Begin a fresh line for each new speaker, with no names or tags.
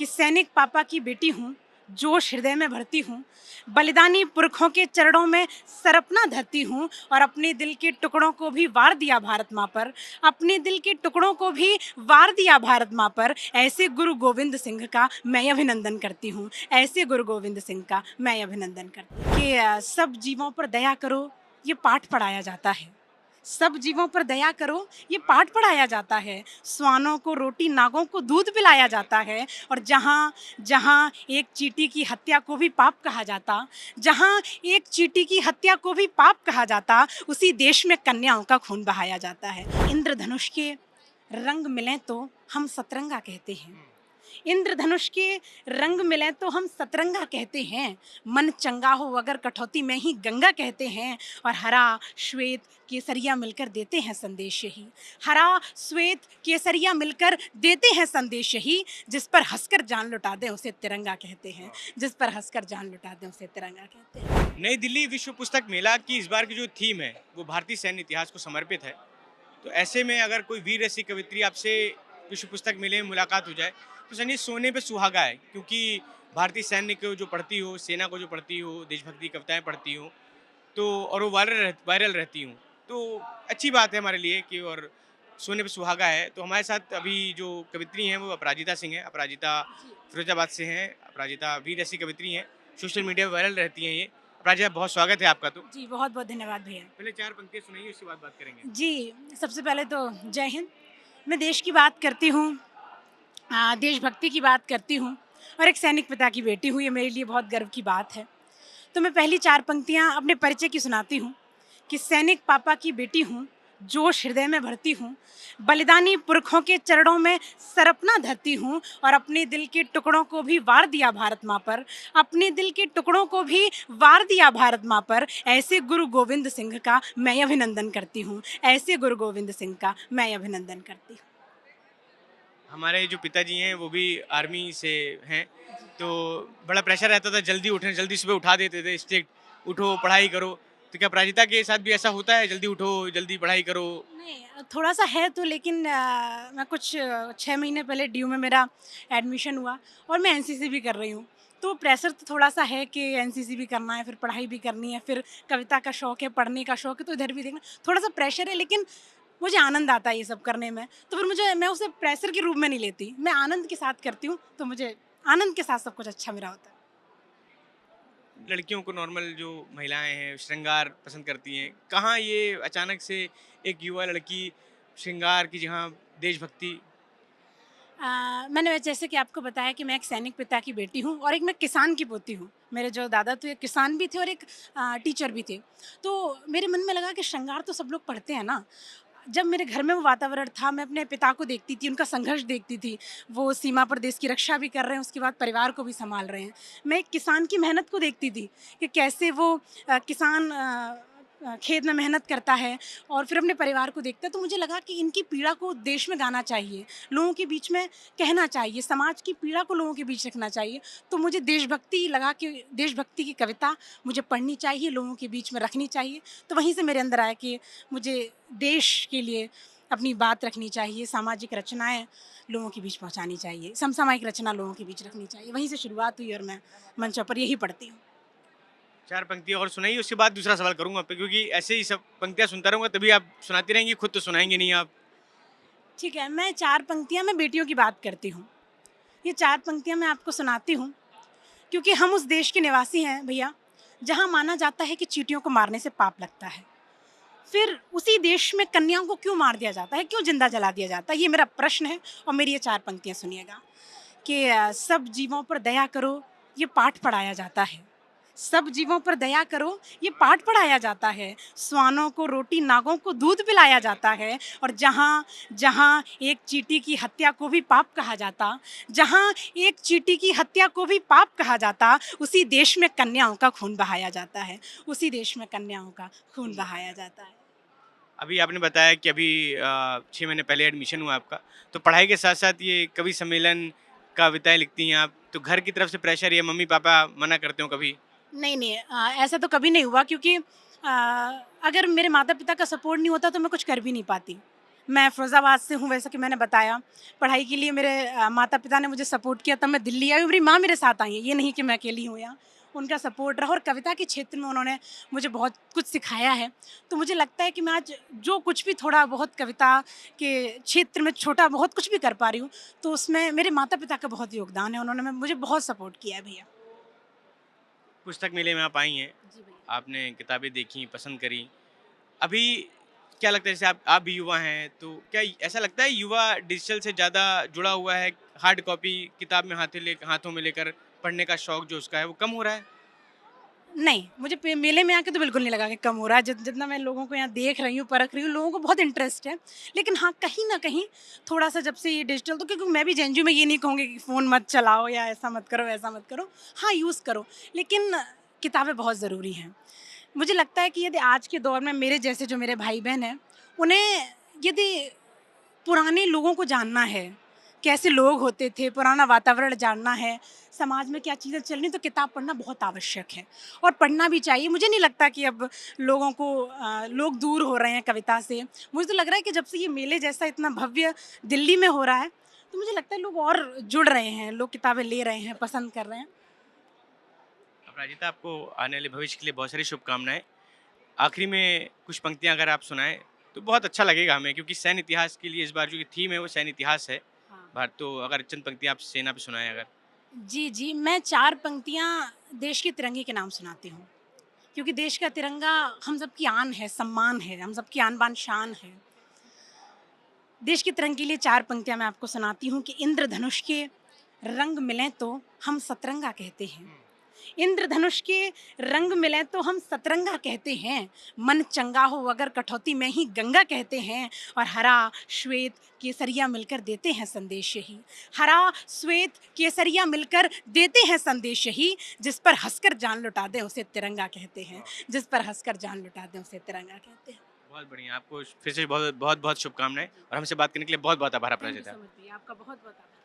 कि सैनिक पापा की बेटी हूँ, जोश हृदय में भरती हूँ, बलिदानी पुरखों के चरणों में सर अपना धरती हूँ और अपने दिल के टुकड़ों को भी वार दिया भारत माँ पर, अपने दिल के टुकड़ों को भी वार दिया भारत माँ पर। ऐसे गुरु गोविंद सिंह का मैं अभिनंदन करती हूँ, ऐसे गुरु गोविंद सिंह का मैं अभिनंदन करती हूँ कि सब जीवों पर दया करो, ये पाठ पढ़ाया जाता है। सब जीवों पर दया करो, ये पाठ पढ़ाया जाता है। स्वानों को रोटी, नागों को दूध पिलाया जाता है। और जहाँ जहाँ एक चींटी की हत्या को भी पाप कहा जाता, जहाँ एक चींटी की हत्या को भी पाप कहा जाता, उसी देश में कन्याओं का खून बहाया जाता है। इंद्रधनुष के रंग मिलें तो हम सतरंगा कहते हैं। इंद्रधनुष के रंग मिले तो हम सतरंगा कहते हैं। मन चंगा हो अगर कठौती में ही गंगा कहते हैं। और हरा श्वेत केसरिया मिलकर देते हैं संदेश यही, हरा श्वेत केसरिया मिलकर देते हैं संदेश यही। जिस पर हंसकर जान लुटा दें उसे तिरंगा कहते हैं, जिस पर हंसकर जान लुटा दें उसे तिरंगा कहते हैं।
नई दिल्ली विश्व पुस्तक मेला की इस बार की जो थीम है वो भारतीय सैन्य इतिहास को समर्पित है। तो ऐसे में अगर कोई वीर रसी कवित्री आपसे विश्व पुस्तक मेले में मुलाकात हो जाए तो समझिए सोने पे सुहागा है, क्योंकि भारतीय सैन्य को जो पढ़ती हो, सेना को जो पढ़ती हो, देशभक्ति कविताएं पढ़ती हो तो और वो वायरल रहती हूँ, तो अच्छी बात है हमारे लिए कि और सोने पे सुहागा है। तो हमारे साथ अभी जो कवित्री हैं वो अपराजिता सिंह हैं। अपराजिता फिरोजाबाद से हैं। अपराजिता वीर ऐसी कवित्री हैं, सोशल मीडिया पे वायरल रहती हैं ये। अपराजिता, बहुत स्वागत है आपका। तो
जी बहुत बहुत धन्यवाद भैया।
पहले 4 पंक्तियाँ सुनाइए, उसके बाद बात करेंगे।
जी सबसे पहले तो जय हिंद। मैं देश की बात करती हूँ, देशभक्ति की बात करती हूँ और एक सैनिक पिता की बेटी हूँ, ये मेरे लिए बहुत गर्व की बात है। तो मैं पहली 4 पंक्तियाँ अपने परिचय की सुनाती हूँ कि सैनिक पापा की बेटी हूँ, जोश हृदय में भरती हूँ, बलिदानी पुरखों के चरणों में सर अपना धरती हूँ और अपने दिल के टुकड़ों को भी वार दिया भारत माँ पर, अपने दिल के टुकड़ों को भी वार दिया भारत माँ पर। ऐसे गुरु गोविंद सिंह का मैं अभिनंदन करती हूँ, ऐसे गुरु गोविंद सिंह का मैं अभिनंदन करती हूँ।
हमारे जो पिताजी हैं वो भी आर्मी से हैं, तो बड़ा प्रेशर रहता था, जल्दी उठें, जल्दी सुबह उठा देते थे, स्ट्रिक्ट उठो पढ़ाई करो। तो क्या अपराजिता के साथ भी ऐसा होता है, जल्दी उठो जल्दी पढ़ाई करो?
नहीं, थोड़ा-सा है तो, लेकिन मैं कुछ 6 महीने पहले डीयू में मेरा एडमिशन हुआ और मैं एनसीसी भी कर रही हूँ। तो प्रेशर तो थोड़ा-सा है कि एनसीसी भी करना है, फिर पढ़ाई भी करनी है, फिर कविता का शौक है, पढ़ने का शौक है, तो इधर भी देखना थोड़ा-सा प्रेशर है, लेकिन मुझे आनंद आता है ये सब करने में। तो फिर मैं उसे प्रेशर के रूप में नहीं लेती, मैं आनंद के साथ करती हूँ, तो मुझे आनंद के साथ सब कुछ अच्छा मेरा होता है।
लड़कियों को नॉर्मल जो महिलाएं हैं श्रृंगार पसंद करती हैं, कहाँ ये अचानक से एक युवा लड़की श्रृंगार की जगह देशभक्ति?
मैंने जैसे कि आपको बताया कि मैं एक सैनिक पिता की बेटी हूँ और एक मैं किसान की पोती हूँ। मेरे जो दादा थे किसान भी थे और एक टीचर भी थे। तो मेरे मन में लगा कि श्रृंगार तो सब लोग पढ़ते हैं ना। जब मेरे घर में वो वातावरण था, मैं अपने पिता को देखती थी, उनका संघर्ष देखती थी। वो सीमा पर देश की रक्षा भी कर रहे हैं, उसके बाद परिवार को भी सँभाल रहे हैं। मैं एक किसान की मेहनत को देखती थी कि कैसे वो किसान खेत में मेहनत करता है और फिर अपने परिवार को देखता है। तो मुझे लगा कि इनकी पीड़ा को देश में गाना चाहिए, लोगों के बीच में कहना चाहिए, समाज की पीड़ा को लोगों के बीच रखना चाहिए। तो मुझे देशभक्ति लगा कि देशभक्ति की कविता मुझे पढ़नी चाहिए, लोगों के बीच में रखनी चाहिए। तो वहीं से मेरे अंदर आया कि मुझे देश के लिए अपनी बात रखनी चाहिए, सामाजिक रचनाएँ लोगों के बीच पहुँचानी चाहिए, समसामयिक रचना लोगों के बीच रखनी चाहिए। वहीं से शुरुआत हुई और मैं मंचों पर यही पढ़ती हूँ।
4 पंक्तियाँ और सुनाइए, उसके बाद दूसरा सवाल करूँगा आप पे, क्योंकि ऐसे ही सब पंक्तियाँ सुनता रहूँगा तभी आप सुनाती रहेंगी, खुद तो सुनाएँगे नहीं आप।
ठीक है, मैं 4 पंक्तियाँ मैं बेटियों की बात करती हूँ। ये 4 पंक्तियाँ मैं आपको सुनाती हूँ, क्योंकि हम उस देश के निवासी हैं भैया, जहाँ माना जाता है कि चींटियों को मारने से पाप लगता है। फिर उसी देश में कन्याओं को क्यों मार दिया जाता है, क्यों ज़िंदा जला दिया जाता है? ये मेरा प्रश्न है और मेरी ये 4 पंक्तियाँ सुनिएगा कि सब जीवों पर दया करो, ये पाठ पढ़ाया जाता है। सब जीवों पर दया करो, ये पाठ पढ़ाया जाता है। स्वानों को रोटी, नागों को दूध पिलाया जाता है। और जहाँ जहाँ एक चींटी की हत्या को भी पाप कहा जाता, जहाँ एक चींटी की हत्या को भी पाप कहा जाता, उसी देश में कन्याओं का खून बहाया जाता है। उसी देश में कन्याओं का खून बहाया जाता है।
अभी आपने बताया कि अभी 6 महीने पहले एडमिशन हुआ आपका, तो पढ़ाई के साथ-साथ ये कवि सम्मेलन, कविताएँ लिखती हैं आप, तो घर की तरफ से प्रेशर या मम्मी-पापा मना करते हो कभी?
नहीं, नहीं, ऐसा तो कभी नहीं हुआ, क्योंकि अगर मेरे माता-पिता का सपोर्ट नहीं होता तो मैं कुछ कर भी नहीं पाती। मैं फ़िरोज़ाबाद से हूँ, वैसा कि मैंने बताया। पढ़ाई के लिए मेरे माता-पिता ने मुझे सपोर्ट किया, तब मैं दिल्ली आई और मेरी माँ मेरे साथ आई हैं, ये नहीं कि मैं अकेली हूँ यहाँ। उनका सपोर्ट रहा और कविता के क्षेत्र में उन्होंने मुझे बहुत कुछ सिखाया है। तो मुझे लगता है कि मैं आज जो कुछ भी थोड़ा-बहुत कविता के क्षेत्र में छोटा-बहुत कुछ भी कर पा रही हूँ, तो उसमें मेरे माता-पिता का बहुत योगदान है, उन्होंने मुझे बहुत सपोर्ट किया है भैया।
पुस्तक मेले में आप आई हैं,
जी भैया।
आपने किताबें देखी, पसंद करी। अभी क्या लगता है जैसे आप भी युवा हैं, तो क्या ऐसा लगता है युवा डिजिटल से ज़्यादा जुड़ा हुआ है, हार्ड कॉपी किताब में हाथों में लेकर पढ़ने का शौक जो उसका है वो कम हो रहा है?
नहीं, मुझे पे मेले में आके तो बिल्कुल नहीं लगा कि कम हो रहा है, जितना मैं लोगों को यहाँ देख रही हूँ, परख रही हूँ, लोगों को बहुत इंटरेस्ट है। लेकिन हाँ, कहीं न कहीं थोड़ा-सा जब से ये डिजिटल तो क्योंकि मैं भी जेन ज़ी हूँ, मैं ये नहीं कहूँगी कि फ़ोन मत चलाओ या ऐसा मत करो, वैसा मत करो। हाँ, यूज़ करो, लेकिन किताबें बहुत ज़रूरी हैं। मुझे लगता है कि यदि आज के दौर में मेरे जैसे जो मेरे भाई-बहन हैं, उन्हें यदि पुराने लोगों को जानना है, कैसे लोग होते थे, पुराना वातावरण जानना है, समाज में क्या चीज़ें चल रही हैं, तो किताब पढ़ना बहुत आवश्यक है और पढ़ना भी चाहिए। मुझे नहीं लगता कि अब लोगों को लोग दूर हो रहे हैं कविता से। मुझे तो लग रहा है कि जब से ये मेले जैसा इतना भव्य दिल्ली में हो रहा है, तो मुझे लगता है लोग और जुड़ रहे हैं, लोग किताबें ले रहे हैं, पसंद कर रहे हैं।
अपराजिता, आपको आने वाले भविष्य के लिए बहुत सारी शुभकामनाएँ। आखिरी में कुछ पंक्तियाँ अगर आप सुनाएँ, तो बहुत अच्छा लगेगा हमें क्योंकि सैन्य इतिहास के लिए इस बार जो थीम है वो सैन्य इतिहास है।
हाँ।
भारत तो अगर चंद पंक्तियाँ आप सेना पे सुनाएँ अगर।
जी, जी, मैं 4 पंक्तियाँ देश के तिरंगे के नाम सुनाती हूँ। क्योंकि देश का तिरंगा हम सबकी आन है, सम्मान है, हम सबकी आन-बान शान है। देश के तिरंगे के लिए 4 पंक्तियाँ मैं आपको सुनाती हूँ कि इंद्रधनुष के रंग मिलें तो हम सतरंगा कहते हैं। इंद्रधनुष के रंग मिलें तो हम सतरंगा कहते हैं। मन चंगा हो अगर कठौती में ही गंगा कहते हैं और हरा, श्वेत, केसरिया मिलकर देते हैं संदेश यही। हरा, श्वेत, केसरिया मिलकर देते हैं संदेश यही, जिस पर हँसकर जान लुटा दें उसे तिरंगा कहते हैं।
वाह!
जिस पर हँसकर जान लुटा दें उसे तिरंगा कहते हैं।
बहुत बढ़िया, आपको फिर से बहुत-बहुत शुभकामनाएँ और हमसे बात करने के लिए बहुत-बहुत आभार
thank you
Aparajita.
So much भैया, आपका बहुत-बहुत आभार।